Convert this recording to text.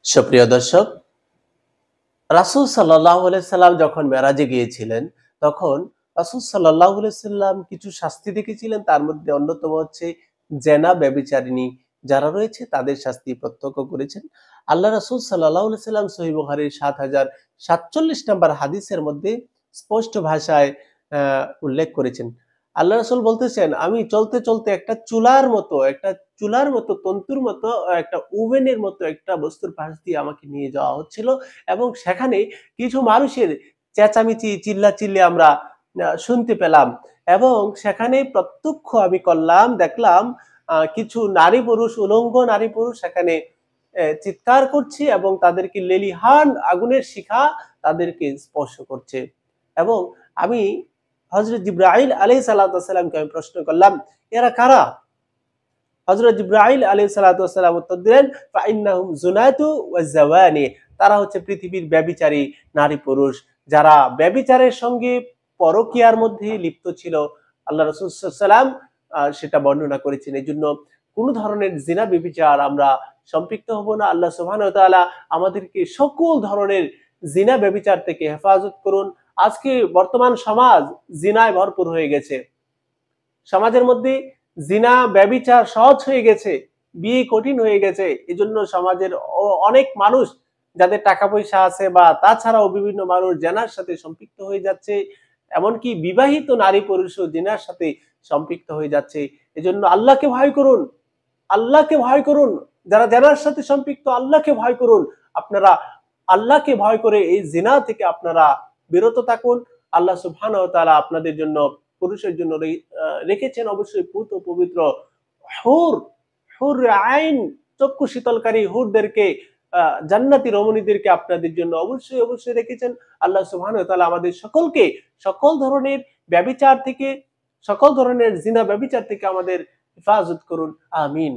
সুপ্রিয় দর্শক, রাসূল সাল্লাল্লাহু আলাইহি সাল্লাম যখন মেরাজে গিয়েছিলেন, তখন রাসূল সাল্লাল্লাহু আলাইহি সাল্লাম কিছু শাস্তি দেখেছিলেন। তার মধ্যে অন্যতম হচ্ছে জেনা, ব্যভিচারিণী যারা রয়েছে তাদের শাস্তি প্রত্যক্ষ করেছেন। আল্লাহ রাসূল সাল্লাল্লাহু আলাইহি সাল্লাম সহিহ বুখারীর ৭০৪৭ নম্বর হাদিসের মধ্যে স্পষ্ট ভাষায় উল্লেখ করেছেন। আল্লাহ রাসূল বলতেছেন, আমি চলতে, চলতে একটা চুলার মতো তন্তুর মতো একটা ওভেনের মতো একটা বস্তুর পাশ দিয়ে আমাকে নিয়ে যাওয়া হচ্ছিল এবং সেখানে কিছু মানুষের চেঁচামেচি, চিল্লাচিল্লি আমরা শুনতে পেলাম এবং সেখানে প্রত্যক্ষ আমি করলাম, দেখলাম কিছু নারী-পুরুষ, উলঙ্গ নারী-পুরুষ সেখানে চিৎকার করছে এবং তাদেরকে লেলিহান আগুনের শিখা তাদেরকে স্পর্শ করছে। এবং আমি হযরত জিবরাইল আলাইহিস সালাতু ওয়াস সালামকে আমি প্রশ্ন করলাম, এরা কারা? হযরত জিবরাইল আলাইহিস সালাতু ওয়াস সালাম উত্তর দিলেন, ফাইন্নাহুম যুনাতু ওয়াজ জাওয়ানি। তারা হচ্ছে পৃথিবীর ব্যভিচারী নারী-পুরুষ যারা ব্যভিচারের সঙ্গে পরকীয়ার মধ্যে লিপ্ত ছিল। আল্লাহ রাসূল সাল্লাল্লাহু আলাইহি ওয়াসাল্লাম সেটা বর্ণনা করেছেন। এজন্য কোন ধরনের জিনা ব্যভিচার আমরা সম্পৃক্ত হব না। আল্লাহ সুবহানাহু ওয়া তাআলা আমাদেরকে সকল ধরনের জিনা ব্যভিচার থেকে হেফাজত করুন। আজকে বর্তমান সমাজ জিনায় ভরপুর হয়ে গেছে। সমাজের মধ্যে জিনা ব্যভিচার সহজ হয়ে গেছে, বিয়ে কঠিন হয়ে গেছে। এজন্য সমাজের অনেক মানুষ যাদের টাকা পয়সা আছে বা তাছাড়াও বিভিন্ন মানুষ জেনার সাথে সম্পৃক্ত হয়ে যাচ্ছে। এমনকি বিবাহিত নারী পুরুষও জিনার সাথে সম্পৃক্ত হয়ে যাচ্ছে। এজন্য আল্লাহকে ভয় করুন। আল্লাহকে ভয় করুন। যারা জেনার সাথে সম্পৃক্ত আল্লাহকে ভয় করুন। আপনারা আল্লাহকে ভয় করে এই জিনা থেকে আপনারা বিরত থাকুন। আল্লাহ সুবহানাহু ওয়া তাআলা আপনাদের জন্য পুরুষের জন্য রেখেছেন অবশ্যই পুত ও পবিত্র হুর, হুর আইন, চক্ষু শীতলকারী হুরদেরকে, জান্নাতি রমণীদেরকে আপনাদের জন্য অবশ্যই অবশ্যই রেখেছেন। আল্লাহ সুবহানাহু ওয়া তাআলা আমাদের সকলকে সকল ধরনের ব্যভিচার থেকে, সকল ধরনের জিনা ব্যভিচার থেকে আমাদের হেফাজত করুন। আমিন।